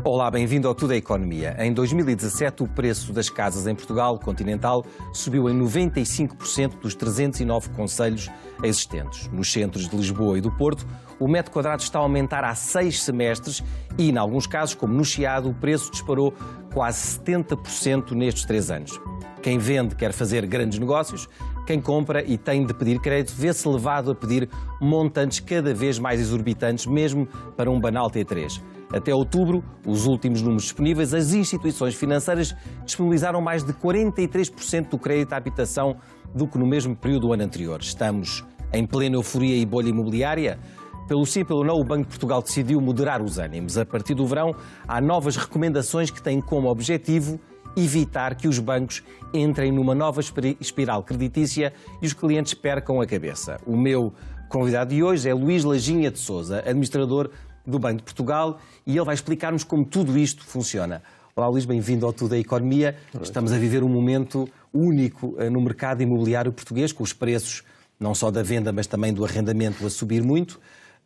Olá, bem-vindo ao Tudo é Economia. Em 2017, o preço das casas em Portugal continental subiu em 95% dos 309 concelhos existentes. Nos centros de Lisboa e do Porto, o metro quadrado está a aumentar há 6 semestres e, em alguns casos, como no Chiado, o preço disparou quase 70% nestes 3 anos. Quem vende quer fazer grandes negócios, quem compra e tem de pedir crédito vê-se levado a pedir montantes cada vez mais exorbitantes, mesmo para um banal T3. Até outubro, os últimos números disponíveis, as instituições financeiras disponibilizaram mais de 43% do crédito à habitação do que no mesmo período do ano anterior. Estamos em plena euforia e bolha imobiliária? Pelo sim, pelo não, o Banco de Portugal decidiu moderar os ânimos. A partir do verão, há novas recomendações que têm como objetivo evitar que os bancos entrem numa nova espiral creditícia e os clientes percam a cabeça. O meu convidado de hoje é Luís Lajinha de Sousa, administrador do Banco de Portugal, e ele vai explicar-nos como tudo isto funciona. Olá, Luís, bem-vindo ao Tudo é Economia. Estamos a viver um momento único no mercado imobiliário português, com os preços não só da venda, mas também do arrendamento a subir muito.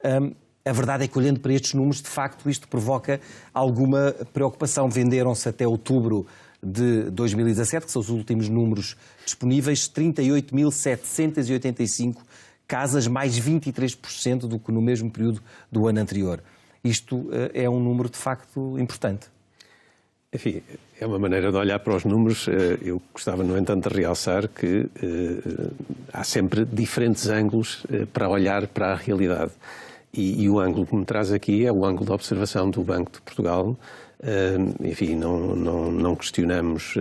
A verdade é que, olhando para estes números, de facto, isto provoca alguma preocupação. Venderam-se até outubro de 2017, que são os últimos números disponíveis, 38.785 casas, mais 23% do que no mesmo período do ano anterior. Isto é um número, de facto, importante. Enfim, é uma maneira de olhar para os números. Eu gostava, no entanto, de realçar que há sempre diferentes ângulos para olhar para a realidade. E o ângulo que me traz aqui é o ângulo da observação do Banco de Portugal. Enfim, não questionamos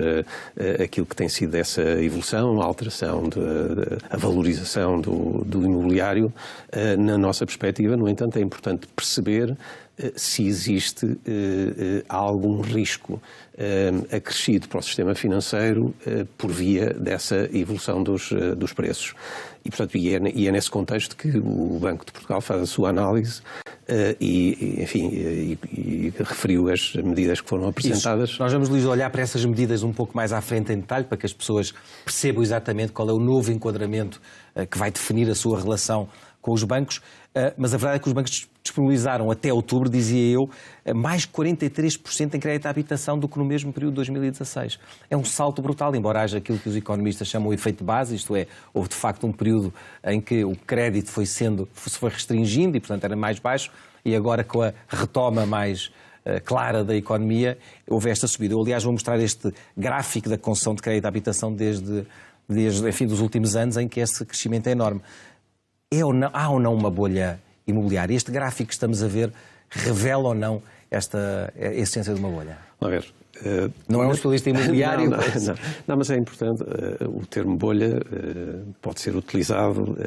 aquilo que tem sido essa evolução, a alteração, a valorização do imobiliário. Na nossa perspectiva, no entanto, é importante perceber se existe algum risco acrescido para o sistema financeiro por via dessa evolução dos preços. E, portanto, é nesse contexto que o Banco de Portugal faz a sua análise e referiu as medidas que foram apresentadas. Isso. Nós vamos, Luís, olhar para essas medidas um pouco mais à frente em detalhe, para que as pessoas percebam exatamente qual é o novo enquadramento que vai definir a sua relação com os bancos. Mas a verdade é que os bancos disponibilizaram até outubro, dizia eu, mais 43% em crédito à habitação do que no mesmo período de 2016. É um salto brutal, embora haja aquilo que os economistas chamam de efeito de base, isto é, houve de facto um período em que o crédito se foi restringindo e, portanto, era mais baixo, e agora com a retoma mais clara da economia, houve esta subida. Eu, aliás, vou mostrar este gráfico da concessão de crédito à habitação desde dos últimos anos, em que esse crescimento é enorme. Há ou não uma bolha imobiliária? Este gráfico que estamos a ver revela ou não a essência de uma bolha? A ver, não é um especialista imobiliário? Não, mas é importante. O termo bolha pode ser utilizado,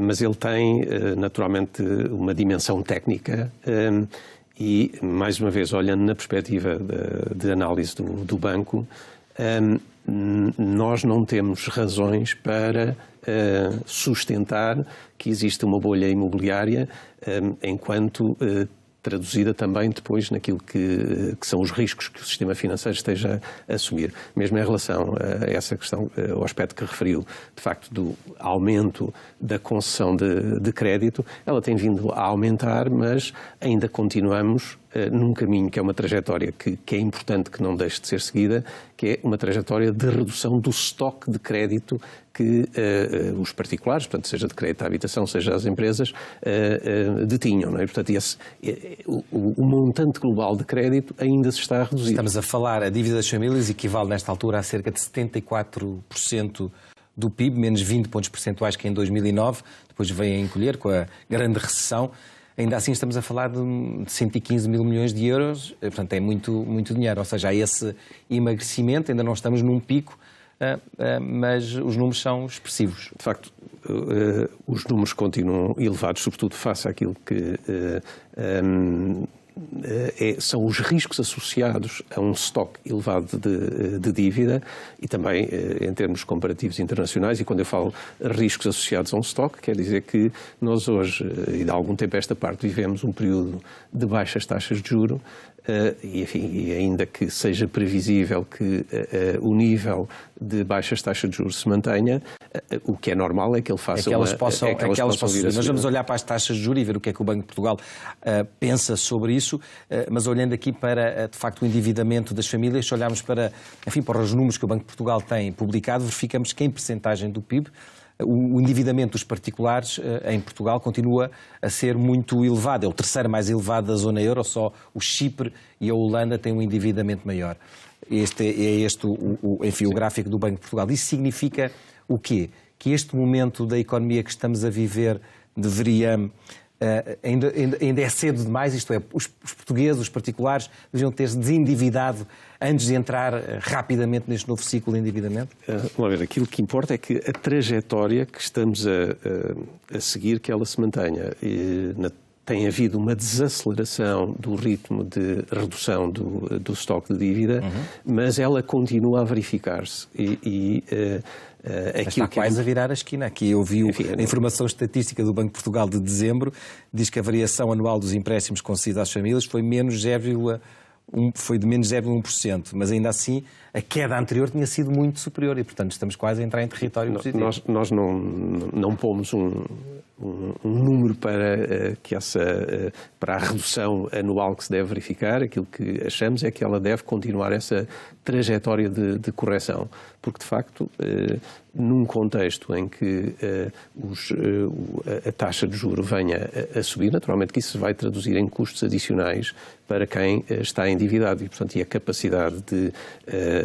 mas ele tem naturalmente uma dimensão técnica e, mais uma vez, olhando na perspectiva de análise do banco, nós não temos razões para sustentar que existe uma bolha imobiliária, enquanto traduzida também depois naquilo que são os riscos que o sistema financeiro esteja a assumir. Mesmo em relação a essa questão, ao aspecto que referiu, de facto, do aumento da concessão de crédito, ela tem vindo a aumentar, mas ainda continuamos num caminho que é uma trajetória que é importante que não deixe de ser seguida, que é uma trajetória de redução do estoque de crédito que os particulares, portanto, seja de crédito à habitação, seja as empresas, detinham. Não é? Portanto, o montante global de crédito ainda se está a reduzir. Estamos a falar, a dívida das famílias equivale nesta altura a cerca de 74% do PIB, menos 20 pontos percentuais que em 2009, depois veio a encolher com a grande recessão. Ainda assim estamos a falar de 115 mil milhões de euros, portanto é muito dinheiro, ou seja, há esse emagrecimento, ainda não estamos num pico, mas os números são expressivos. De facto, os números continuam elevados, sobretudo face àquilo que são os riscos associados a um estoque elevado de dívida e também em termos comparativos internacionais. E quando eu falo riscos associados a um estoque, quer dizer que nós hoje, e de algum tempo a esta parte, vivemos um período de baixas taxas de juros e ainda que seja previsível que o nível de baixas taxas de juros se mantenha, o que é normal é que ele faça que elas possam subir. Nós vamos olhar para as taxas de juros e ver o que é que o Banco de Portugal pensa sobre isso, mas olhando aqui para, de facto, o endividamento das famílias, se olharmos para os números que o Banco de Portugal tem publicado, verificamos que em percentagem do PIB, o endividamento dos particulares em Portugal continua a ser muito elevado. É o terceiro mais elevado da zona euro, só o Chipre e a Holanda têm um endividamento maior. Este é o gráfico do Banco de Portugal. Isso significa o quê? Que este momento da economia que estamos a viver deveria... ainda é cedo demais, isto é, os portugueses, os particulares, deveriam ter-se desendividado antes de entrar rapidamente neste novo ciclo de endividamento? Vamos ver, aquilo que importa é que a trajetória que estamos a seguir, que ela se mantenha. Tem havido uma desaceleração do ritmo de redução do estoque de dívida, mas ela continua a verificar-se. Está quase a virar a esquina. Aqui eu vi a informação estatística do Banco de Portugal de dezembro, diz que a variação anual dos empréstimos concedidos às famílias foi de menos 0,1%, mas ainda assim a queda anterior tinha sido muito superior e, portanto, estamos quase a entrar em território positivo. Nós não pomos um número para a redução anual que se deve verificar. Aquilo que achamos é que ela deve continuar essa trajetória de correção, porque, de facto, num contexto em que a taxa de juros venha a subir, naturalmente que isso vai traduzir em custos adicionais para quem está endividado e, portanto, a capacidade de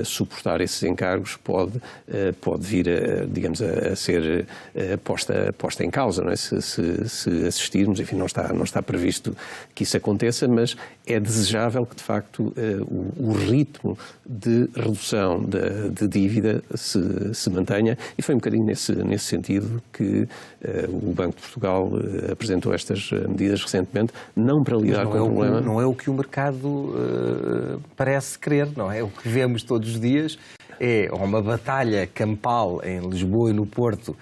suportar esses encargos pode vir a ser posta em causa, não é? Se assistirmos, enfim, não está previsto que isso aconteça, mas é desejável que, de facto, o ritmo de redução de dívida se mantenha, e foi um bocadinho nesse sentido que o Banco de Portugal apresentou estas medidas recentemente, não para lidar com o problema. Não é o que o mercado parece querer, não é? O que vemos todos os dias é uma batalha campal em Lisboa e no Porto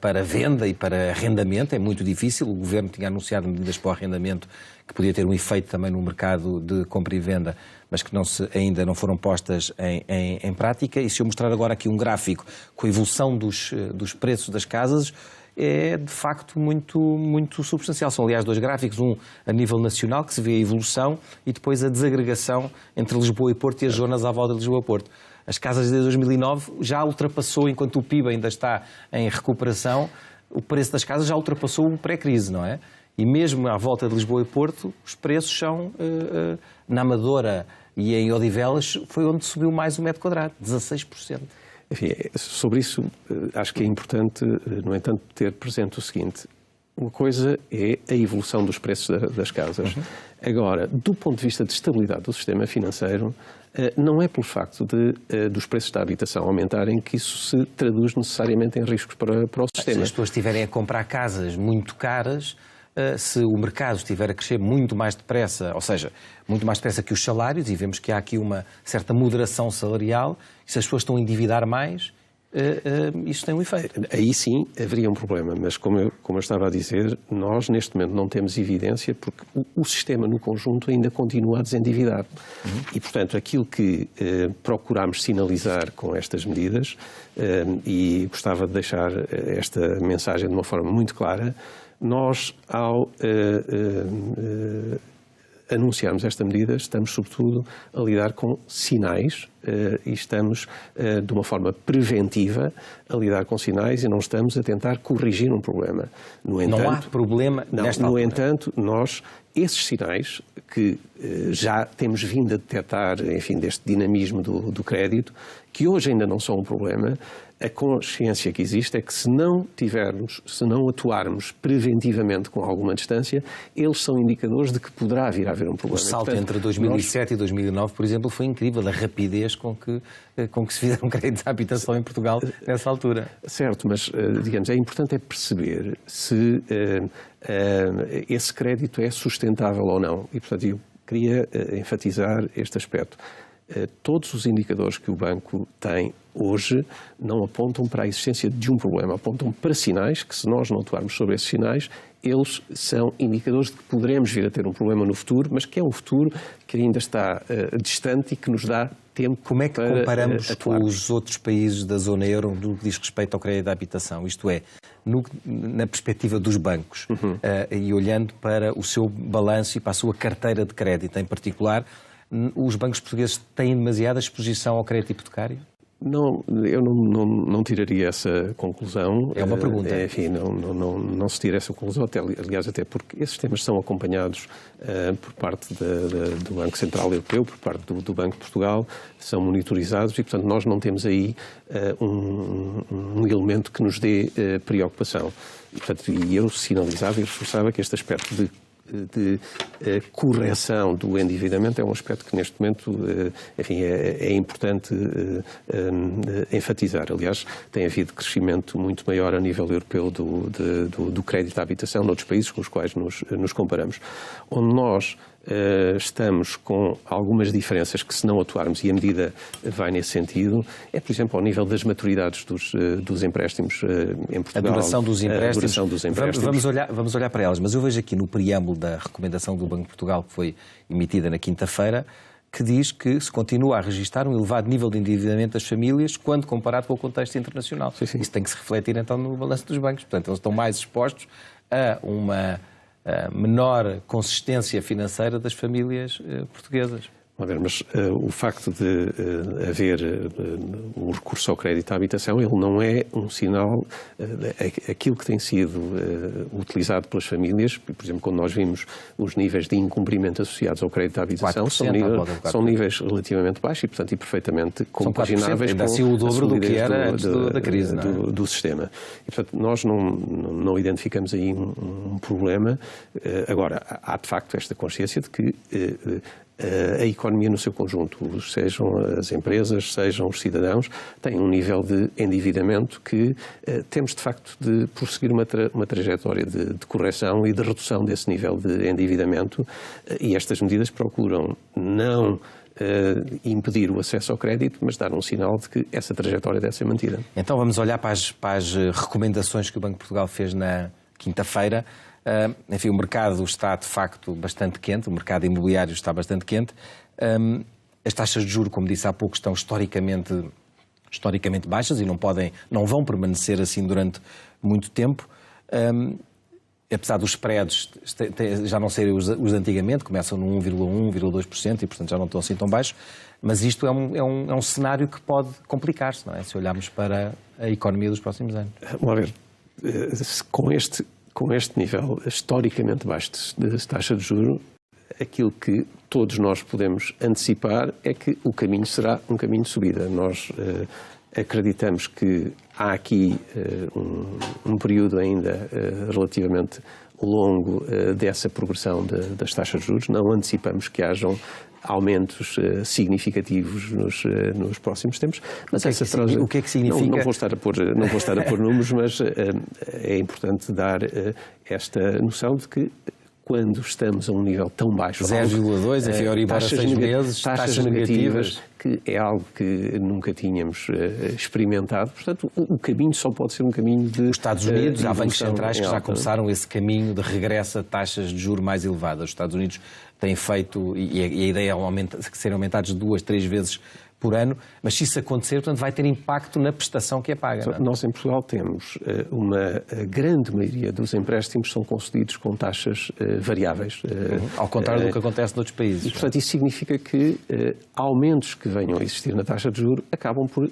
para venda e para arrendamento. É muito difícil. O Governo tinha anunciado medidas para o arrendamento que podia ter um efeito também no mercado de compra e venda, mas que ainda não foram postas em prática. E se eu mostrar agora aqui um gráfico com a evolução dos preços das casas, é de facto muito substancial. São, aliás, dois gráficos, um a nível nacional, que se vê a evolução, e depois a desagregação entre Lisboa e Porto e as zonas à volta de Lisboa e Porto. As casas de 2009 já ultrapassou, enquanto o PIB ainda está em recuperação, o preço das casas já ultrapassou o pré-crise, não é? E mesmo à volta de Lisboa e Porto, os preços são, na Amadora e em Odivelas, foi onde subiu mais o metro quadrado, 16%. Enfim, sobre isso, acho que é importante, no entanto, ter presente o seguinte. Uma coisa é a evolução dos preços das casas. Agora, do ponto de vista de estabilidade do sistema financeiro, não é pelo facto dos preços da habitação aumentarem que isso se traduz necessariamente em riscos para o sistema. Se as pessoas estiverem a comprar casas muito caras, se o mercado estiver a crescer muito mais depressa, ou seja, muito mais depressa que os salários, e vemos que há aqui uma certa moderação salarial, e se as pessoas estão a endividar mais, isso tem um efeito. Aí sim haveria um problema, mas como eu estava a dizer, nós neste momento não temos evidência porque o sistema no conjunto ainda continua a desendividar. E, portanto, aquilo que procuramos sinalizar com estas medidas, e gostava de deixar esta mensagem de uma forma muito clara, nós, ao anunciarmos esta medida, estamos sobretudo a lidar com sinais e estamos de uma forma preventiva a lidar com sinais e não estamos a tentar corrigir um problema. No entanto, não há problema nesta altura. No entanto, esses sinais que já temos vindo a detectar, enfim, deste dinamismo do crédito, que hoje ainda não são um problema, a consciência que existe é que se não atuarmos preventivamente com alguma distância, eles são indicadores de que poderá vir a haver um problema. O salto entre 2007 e 2009, por exemplo, foi incrível, a rapidez com que se fizeram créditos à habitação em Portugal nessa altura. Certo, mas, digamos, é importante perceber se esse crédito é sustentável ou não. E, portanto, eu queria enfatizar este aspecto. Todos os indicadores que o banco tem hoje não apontam para a existência de um problema, apontam para sinais que, se nós não atuarmos sobre esses sinais, eles são indicadores de que poderemos vir a ter um problema no futuro, mas que é um futuro que ainda está distante e que nos dá tempo. Como é que comparamos com os outros países da zona euro no que diz respeito ao crédito à habitação? Isto é, na perspectiva dos bancos, e olhando para o seu balanço e para a sua carteira de crédito em particular, os bancos portugueses têm demasiada exposição ao crédito hipotecário? Não, eu não tiraria essa conclusão. É uma pergunta. Enfim, não se tira essa conclusão, aliás, até porque esses temas são acompanhados por parte do Banco Central Europeu, por parte do Banco de Portugal, são monitorizados e, portanto, nós não temos aí um elemento que nos dê preocupação. E, portanto, eu sinalizava e reforçava que este aspecto de correção do endividamento é um aspecto que neste momento, enfim, é importante enfatizar. Aliás, tem havido crescimento muito maior a nível europeu do crédito à habitação noutros países com os quais nos comparamos. Onde nós estamos com algumas diferenças que, se não atuarmos, e a medida vai nesse sentido, é, por exemplo, ao nível das maturidades dos empréstimos em Portugal. A duração dos empréstimos. Vamos olhar para elas, mas eu vejo aqui no preâmbulo da recomendação do Banco de Portugal, que foi emitida na quinta-feira, que diz que se continua a registrar um elevado nível de endividamento das famílias quando comparado com o contexto internacional. Sim. Isso tem que se refletir, então, no balanço dos bancos. Portanto, eles estão mais expostos a uma menor consistência financeira das famílias portuguesas. Mas o facto de haver um recurso ao crédito à habitação, ele não é um sinal, aquilo que tem sido utilizado pelas famílias, por exemplo, quando nós vimos os níveis de incumprimento associados ao crédito à habitação, são níveis relativamente baixos e, portanto, perfeitamente compagináveis com o dobro do que era antes da crise, do sistema. E, portanto, nós não identificamos aí um problema. Agora, há de facto esta consciência de que a economia no seu conjunto, sejam as empresas, sejam os cidadãos, têm um nível de endividamento que temos de facto de prosseguir uma trajetória de correção e de redução desse nível de endividamento, e estas medidas procuram não impedir o acesso ao crédito, mas dar um sinal de que essa trajetória deve ser mantida. Então vamos olhar para as recomendações que o Banco de Portugal fez na quinta-feira. Enfim, o mercado está, de facto, bastante quente, o mercado imobiliário está bastante quente. As taxas de juros, como disse há pouco, estão historicamente baixas e não vão permanecer assim durante muito tempo. Apesar dos spreads já não serem os de antigamente, começam no 1,1%, 1,2% e, portanto, já não estão assim tão baixos. Mas isto é um cenário que pode complicar-se, não é? Se olharmos para a economia dos próximos anos. Vamos ver, com este nível historicamente baixo de taxa de juros, aquilo que todos nós podemos antecipar é que o caminho será um caminho de subida. Nós acreditamos que há aqui um período ainda relativamente longo dessa progressão das taxas de juros. Não antecipamos que hajam aumentos significativos nos próximos tempos. Mas o que é que significa? Não vou estar a pôr números, mas é importante dar esta noção de que quando estamos a um nível tão baixo, 0,2, enfim, Euribor a 6 meses, taxas negativas, que é algo que nunca tínhamos experimentado. Portanto, o caminho só pode ser um caminho de... Os Estados Unidos, há bancos centrais que já começaram esse caminho de regresso a taxas de juros mais elevadas. Os Estados Unidos têm feito, e a ideia é serem aumentados 2, 3 vezes por ano, mas se isso acontecer, portanto, vai ter impacto na prestação que é paga. Não? Nós em Portugal temos uma grande maioria dos empréstimos são concedidos com taxas variáveis. Ao contrário do que acontece noutros países. E, portanto, isso significa que aumentos que venham a existir na taxa de juros acabam por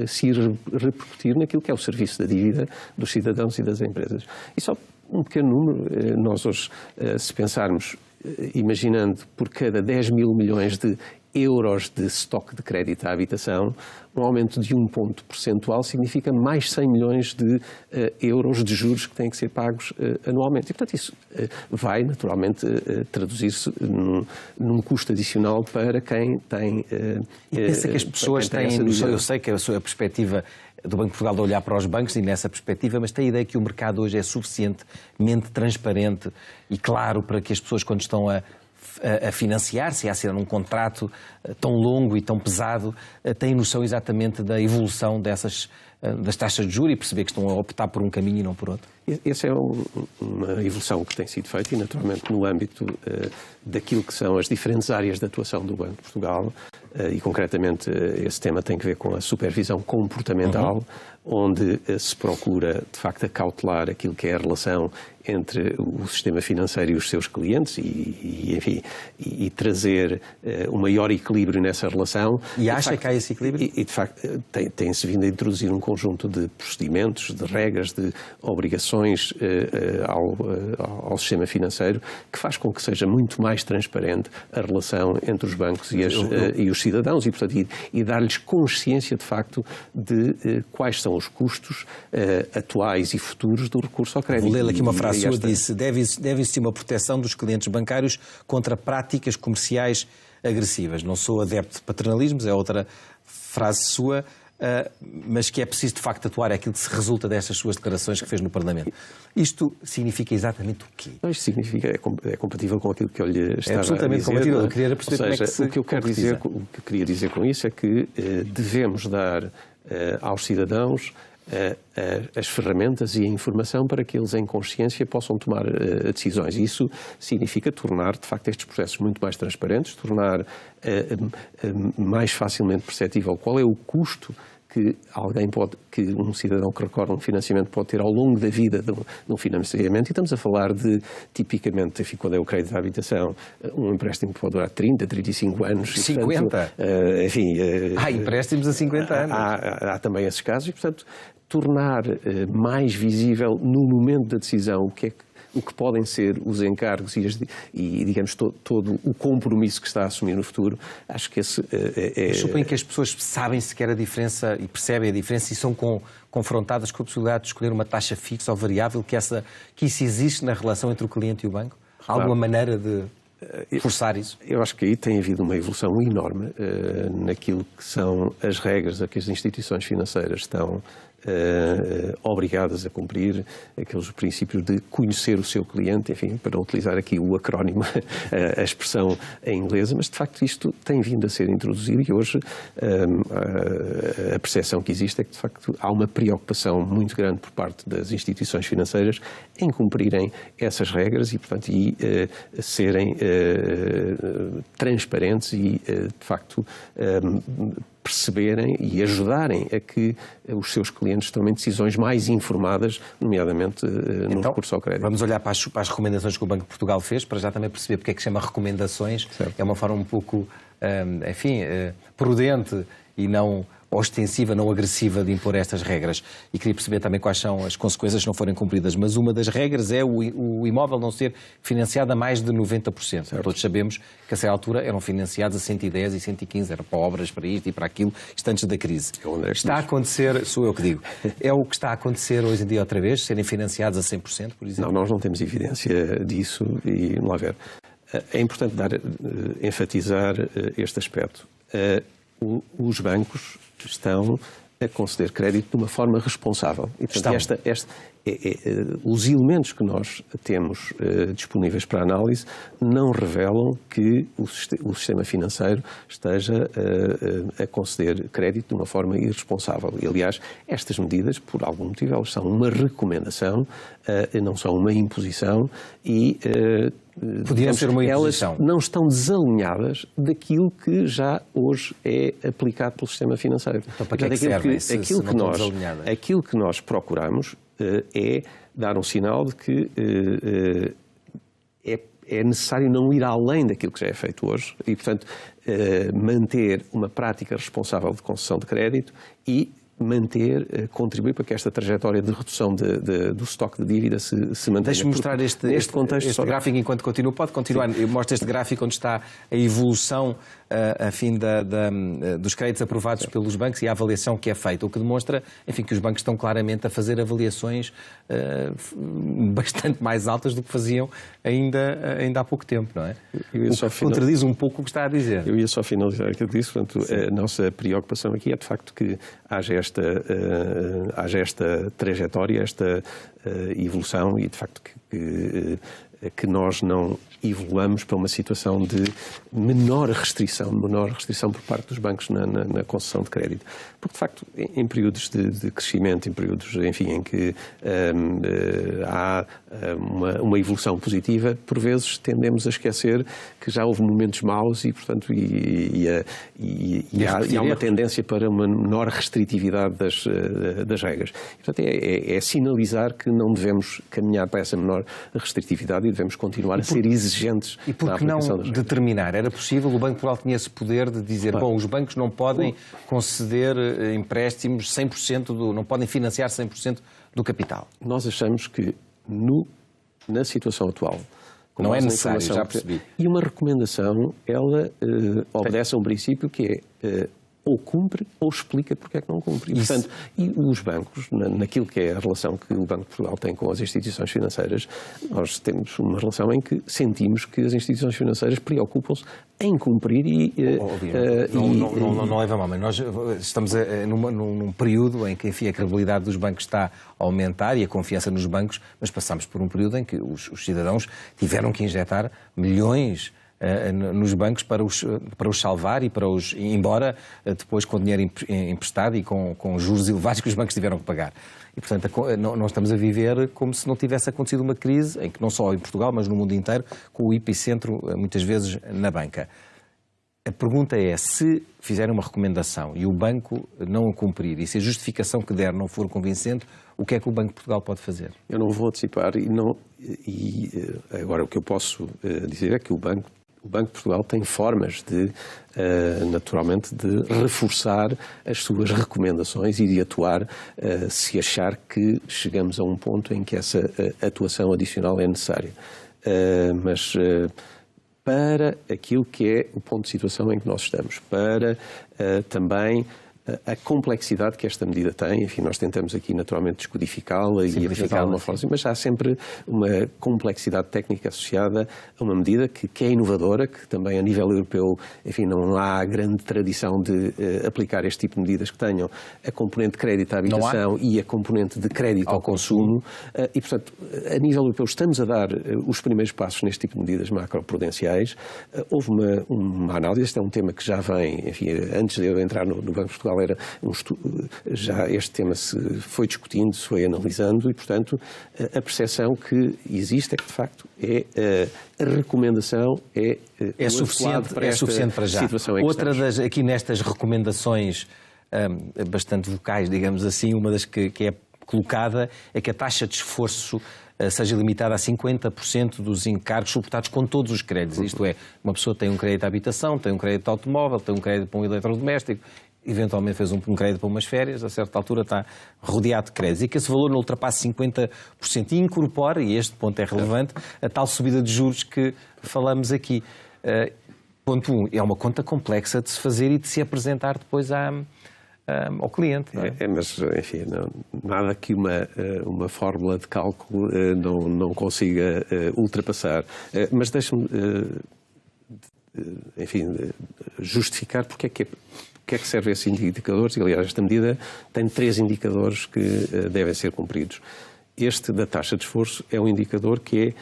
se repercutir naquilo que é o serviço da dívida dos cidadãos e das empresas. E só um pequeno número, nós hoje, se pensarmos, imaginando por cada 10 mil milhões de euros de estoque de crédito à habitação, um aumento de 1 ponto percentual significa mais 100 milhões de euros de juros que têm que ser pagos anualmente. E, portanto, isso vai, naturalmente, traduzir-se num custo adicional para quem tem... E pensa que as pessoas têm... Eu sei que a sua perspectiva do Banco de Portugal de olhar para os bancos e nessa perspectiva, mas tem a ideia que o mercado hoje é suficientemente transparente e claro para que as pessoas, quando estão a a financiar-se e a assinar um contrato tão longo e tão pesado, têm noção exatamente da evolução das taxas de juros e perceber que estão a optar por um caminho e não por outro? Essa é uma evolução que tem sido feita e, naturalmente, no âmbito daquilo que são as diferentes áreas de atuação do Banco de Portugal, e concretamente esse tema tem que ver com a supervisão comportamental, onde se procura, de facto, acautelar aquilo que é a relação entre o sistema financeiro e os seus clientes e trazer um maior equilíbrio nessa relação. E acha que há esse equilíbrio? E de facto, tem-se vindo a introduzir um conjunto de procedimentos, de regras, de obrigações ao sistema financeiro que faz com que seja muito mais transparente a relação entre os bancos e os cidadãos e, portanto, e dar-lhes consciência, de facto, de quais são os custos atuais e futuros do recurso ao crédito. Vou ler aqui uma frase sua, disse: deve existir uma proteção dos clientes bancários contra práticas comerciais agressivas. Não sou adepto de paternalismos, é outra frase sua, mas que é preciso de facto atuar, é aquilo que se resulta destas suas declarações que fez no Parlamento. Isto significa exatamente o quê? Isto significa, é compatível com aquilo que eu lhe estava a dizer. É absolutamente compatível. Eu queria perceber como é que se o que eu queria dizer com isso é que devemos dar aos cidadãos as ferramentas e a informação para que eles, em consciência, possam tomar decisões. E isso significa tornar, de facto, estes processos muito mais transparentes, tornar mais facilmente perceptível qual é o custo que um cidadão que recorre a um financiamento pode ter ao longo da vida de um financiamento. E estamos a falar de, tipicamente, enfim, quando é o crédito à habitação, um empréstimo que pode durar 30, 35 anos. 50? Portanto, há empréstimos a 50 anos. Há também esses casos e, portanto, tornar mais visível no momento da decisão o que podem ser os encargos e digamos, todo o compromisso que está a assumir no futuro, acho que esse é... Suponho que as pessoas sabem sequer a diferença e percebem a diferença e são confrontadas com a possibilidade de escolher uma taxa fixa ou variável, que isso existe na relação entre o cliente e o banco? Há alguma maneira de forçar isso? Eu acho que aí tem havido uma evolução enorme naquilo que são as regras a que as instituições financeiras estão obrigadas a cumprir, aqueles princípios de conhecer o seu cliente, enfim, para utilizar aqui o acrónimo, a expressão em inglês, mas de facto isto tem vindo a ser introduzido e hoje a percepção que existe é que de facto há uma preocupação muito grande por parte das instituições financeiras em cumprirem essas regras e, portanto, serem transparentes e, de facto, perceberem e ajudarem a que os seus clientes tomem decisões mais informadas, nomeadamente no recurso ao crédito. Vamos olhar para as recomendações que o Banco de Portugal fez, para já também perceber porque é que chama recomendações. Certo. É uma forma um pouco, prudente e não ostensiva, não agressiva de impor estas regras. E queria perceber também quais são as consequências se não forem cumpridas. Mas uma das regras é o imóvel não ser financiado a mais de 90%. Certo. Todos sabemos que a certa altura eram financiados a 110 e 115, era para obras, para isto e para aquilo, isto antes da crise. Está a acontecer, sou eu que digo, é o que está a acontecer hoje em dia outra vez, serem financiados a 100%, por exemplo? Não, nós não temos evidência disso e vamos lá ver. É importante enfatizar este aspecto. Os bancos estão a conceder crédito de uma forma responsável. E, portanto, os elementos que nós temos disponíveis para análise não revelam que o sistema financeiro esteja a conceder crédito de uma forma irresponsável. E, aliás, estas medidas, por algum motivo, elas são uma recomendação, não são uma imposição e... Podiam ser uma imposição. Elas não estão desalinhadas daquilo que já hoje é aplicado pelo sistema financeiro. Então, para que é que servem, aquilo que nós procuramos é dar um sinal de que é necessário não ir além daquilo que já é feito hoje e, portanto, manter uma prática responsável de concessão de crédito e contribuir para que esta trajetória de redução do estoque de dívida se mantenha. Deixe-me mostrar este gráfico enquanto continuo. Pode continuar. Sim. Eu mostro este gráfico onde está a evolução dos créditos aprovados pelos bancos e a avaliação que é feita, o que demonstra, enfim, que os bancos estão claramente a fazer avaliações bastante mais altas do que faziam ainda há pouco tempo, não é? Contradiz um pouco o que está a dizer. Eu ia só finalizar aquilo que disse. Portanto, a nossa preocupação aqui é, de facto, que haja esta trajetória, esta evolução e, de facto, que nós não evoluamos para uma situação de menor restrição por parte dos bancos na concessão de crédito. Porque, de facto, em períodos de crescimento, em períodos, enfim, em que há uma evolução positiva, por vezes tendemos a esquecer que já houve momentos maus e, portanto, há uma tendência para uma menor restritividade das regras. E, portanto, é sinalizar que não devemos caminhar para essa menor restritividade e devemos continuar a ser exigentes. E por que não determinar? Era possível? O Banco de Portugal tinha esse poder de dizer, bom, os bancos não podem conceder empréstimos 100%, não podem financiar 100% do capital. Nós achamos que na situação atual, não é necessário, já percebi. E uma recomendação, ela obedece a um princípio que é ou cumpre ou explica porque é que não cumpre. E, portanto, os bancos, naquilo que é a relação que o Banco de Portugal tem com as instituições financeiras, nós temos uma relação em que sentimos que as instituições financeiras preocupam-se em cumprir não leva mal, mas nós estamos num período em que, enfim, a credibilidade dos bancos está a aumentar e a confiança nos bancos, mas passamos por um período em que os cidadãos tiveram que injetar milhões nos bancos para os salvar e embora depois com dinheiro emprestado e com juros elevados que os bancos tiveram que pagar. E, portanto, não estamos a viver como se não tivesse acontecido uma crise, em que não só em Portugal, mas no mundo inteiro, com o epicentro, muitas vezes, na banca. A pergunta é, se fizerem uma recomendação e o banco não a cumprir, e se a justificação que der não for convincente, o que é que o Banco de Portugal pode fazer? Eu não vou antecipar agora o que eu posso dizer é que o Banco de Portugal tem formas naturalmente, de reforçar as suas recomendações e de atuar se achar que chegamos a um ponto em que essa atuação adicional é necessária. Mas para aquilo que é o ponto de situação em que nós estamos, para também a complexidade que esta medida tem, enfim, nós tentamos aqui naturalmente descodificá-la e apresentá-la de uma forma assim, mas há sempre uma complexidade técnica associada a uma medida que é inovadora, que também a nível europeu, enfim, não há grande tradição de aplicar este tipo de medidas que tenham a componente de crédito à habitação e a componente de crédito ao consumo. E, portanto, a nível europeu estamos a dar os primeiros passos neste tipo de medidas macroprudenciais. Houve uma análise, este é um tema que já vem, enfim, antes de eu entrar no Banco de Portugal, já este tema se foi discutindo, se foi analisando e, portanto, a percepção que existe é que, de facto, a recomendação é suficiente para já. Outra aqui nestas recomendações bastante vocais, digamos assim, uma das que é colocada é que a taxa de esforço seja limitada a 50% dos encargos suportados com todos os créditos. Isto é, uma pessoa tem um crédito de habitação, tem um crédito de automóvel, tem um crédito para um eletrodoméstico, eventualmente fez um crédito para umas férias, a certa altura está rodeado de créditos, e que esse valor não ultrapasse 50% e incorpora, e este ponto é relevante, a tal subida de juros que falamos aqui. Ponto 1, é uma conta complexa de se fazer e de se apresentar depois ao cliente. Não é? Mas, enfim, nada que uma fórmula de cálculo não consiga ultrapassar. Mas deixe-me, enfim, justificar porque é que servem esses indicadores. E, aliás, esta medida tem 3 indicadores que devem ser cumpridos. Este da taxa de esforço é um indicador que é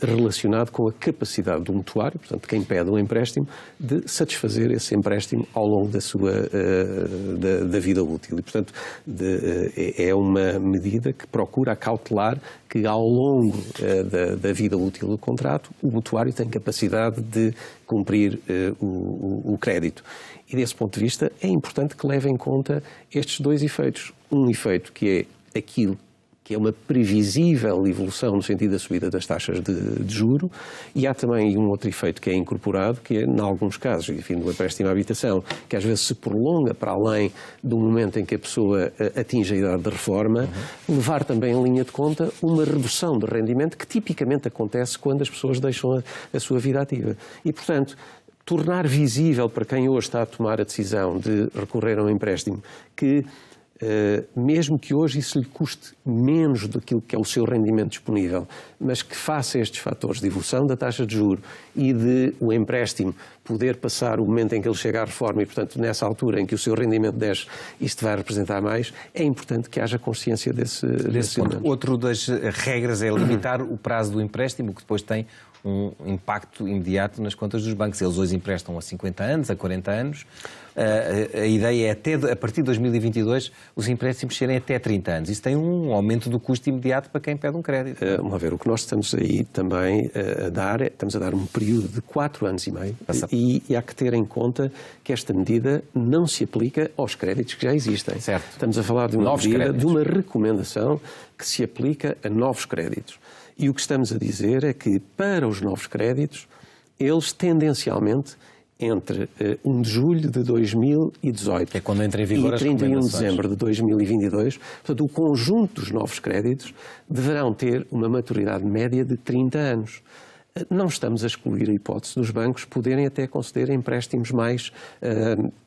relacionado com a capacidade do mutuário, portanto, quem pede um empréstimo, de satisfazer esse empréstimo ao longo da vida útil. E, portanto, é uma medida que procura acautelar que ao longo da vida útil do contrato, o mutuário tem capacidade de cumprir o crédito. E, desse ponto de vista, é importante que leve em conta estes 2 efeitos. Um efeito que é aquilo que é uma previsível evolução no sentido da subida das taxas de juro, e há também um outro efeito que é incorporado, que é, em alguns casos, enfim, do empréstimo à habitação, que às vezes se prolonga para além do momento em que a pessoa atinge a idade de reforma, levar também em linha de conta uma redução de rendimento que tipicamente acontece quando as pessoas deixam a sua vida ativa. E, portanto, tornar visível para quem hoje está a tomar a decisão de recorrer a um empréstimo que mesmo que hoje isso lhe custe menos do que é o seu rendimento disponível, mas que faça estes fatores de evolução da taxa de juros e de o empréstimo poder passar o momento em que ele chega à reforma e, portanto, nessa altura em que o seu rendimento desce, isto vai representar mais, é importante que haja consciência desse ponto. Outro das regras é limitar o prazo do empréstimo, que depois tem um impacto imediato nas contas dos bancos. Eles hoje emprestam a 50 anos, a 40 anos. A ideia é até, a partir de 2022, os empréstimos serem até 30 anos. Isso tem um aumento do custo imediato para quem pede um crédito. Vamos ver, o que nós estamos aí também a dar, estamos a dar um período de 4 anos e meio e há que ter em conta que esta medida não se aplica aos créditos que já existem. Certo. Estamos a falar de uma medida, de uma recomendação que se aplica a novos créditos. E o que estamos a dizer é que, para os novos créditos, eles tendencialmente, entre 1 de julho de 2018 que é quando entra em vigor e 31 de dezembro de 2022, portanto, o conjunto dos novos créditos deverão ter uma maturidade média de 30 anos. Não estamos a excluir a hipótese dos bancos poderem até conceder empréstimos mais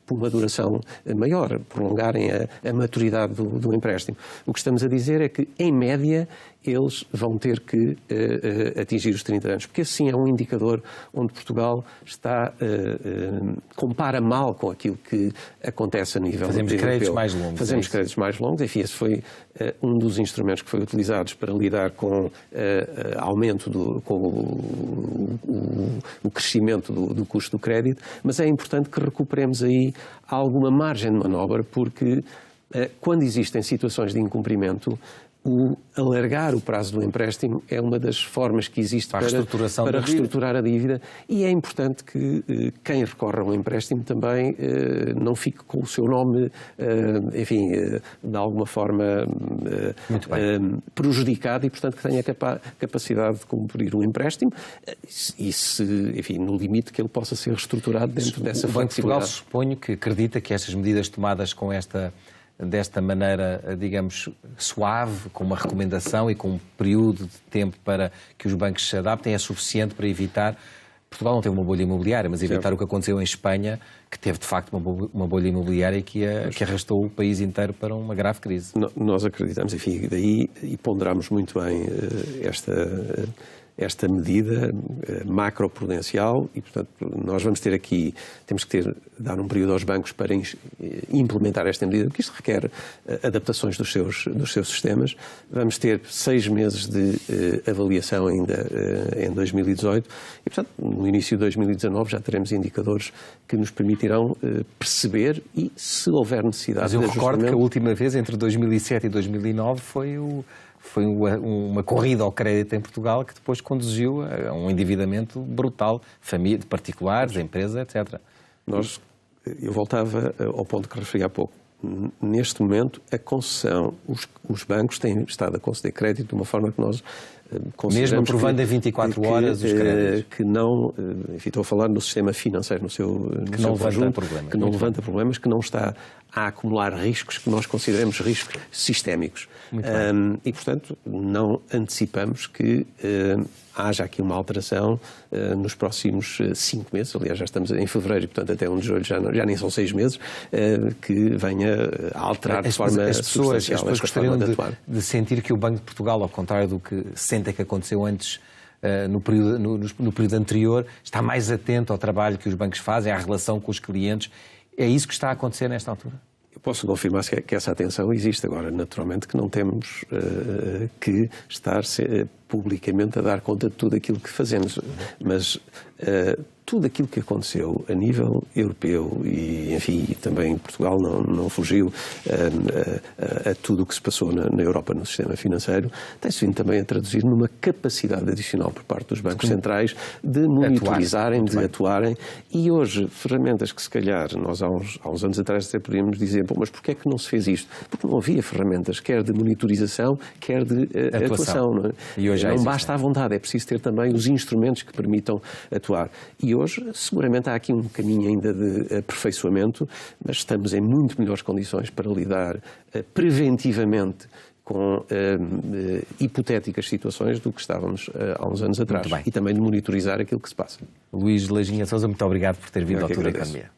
por uma duração maior, prolongarem a maturidade do empréstimo. O que estamos a dizer é que, em média, eles vão ter que atingir os 30 anos, porque assim é um indicador onde Portugal está, compara mal com aquilo que acontece a nível europeu. Fazemos créditos mais longos. Fazemos créditos mais longos, enfim, esse foi um dos instrumentos que foi utilizados para lidar com aumento, com o crescimento do custo do crédito, mas é importante que recuperemos aí alguma margem de manobra, porque quando existem situações de incumprimento, alargar o prazo do empréstimo é uma das formas que existe para reestruturar a dívida, e é importante que quem recorre ao empréstimo também não fique com o seu nome, enfim, de alguma forma prejudicado, e portanto que tenha capacidade de cumprir o empréstimo e, enfim, no limite que ele possa ser reestruturado dentro dessa flexibilidade. O Banco de Portugal, suponho que acredita que estas medidas tomadas desta maneira, digamos, suave, com uma recomendação e com um período de tempo para que os bancos se adaptem, é suficiente para evitar... Portugal não teve uma bolha imobiliária, mas evitar o que aconteceu em Espanha, que teve, de facto, uma bolha imobiliária que arrastou o país inteiro para uma grave crise. Nós acreditamos, enfim, daí, e ponderamos muito bem esta medida macroprudencial, e, portanto, nós vamos ter aqui, temos que dar um período aos bancos para implementar esta medida, porque isto requer adaptações dos seus sistemas. Vamos ter 6 meses de avaliação ainda em 2018 e, portanto, no início de 2019 já teremos indicadores que nos permitirão perceber e, se houver necessidade de ajustamento... Mas eu recordo que a última vez, entre 2007 e 2009, foi uma corrida ao crédito em Portugal que depois conduziu a um endividamento brutal, família, de particulares, empresas, etc. Eu voltava ao ponto que referi há pouco. Neste momento, a concessão, os bancos têm estado a conceder crédito de uma forma que nós consideramos... Mesmo aprovando a 24 horas os créditos. Que não, enfim, estou a falar no sistema financeiro, no seu conjunto, que não levanta problemas, que não está a acumular riscos que nós consideramos riscos sistémicos. E, portanto, não antecipamos que haja aqui uma alteração nos próximos 5 meses, aliás, já estamos em fevereiro e, portanto, até 1 de julho já nem são 6 meses, que venha a alterar de forma substancial. As pessoas gostariam de sentir que o Banco de Portugal, ao contrário do que sentem que aconteceu antes, no período anterior, está mais atento ao trabalho que os bancos fazem, à relação com os clientes. É isso que está a acontecer nesta altura? Eu posso confirmar que essa atenção existe. Agora, naturalmente que não temos que estar publicamente a dar conta de tudo aquilo que fazemos, mas tudo aquilo que aconteceu a nível europeu e, enfim, também Portugal não fugiu a tudo o que se passou na Europa no sistema financeiro, tem-se vindo também a traduzir numa capacidade adicional por parte dos bancos centrais de monitorizarem, de atuarem, e hoje ferramentas que se calhar nós há uns anos atrás até podíamos dizer, mas porquê é que não se fez isto? Porque não havia ferramentas, quer de monitorização, quer de atuação. Não é? E hoje não basta a vontade, é preciso ter também os instrumentos que permitam atuar. E hoje, seguramente, há aqui um caminho ainda de aperfeiçoamento, mas estamos em muito melhores condições para lidar preventivamente com hipotéticas situações do que estávamos há uns anos atrás. E também de monitorizar aquilo que se passa. Luís Lajinha Sousa, muito obrigado por ter vindo ao Tour da Economia.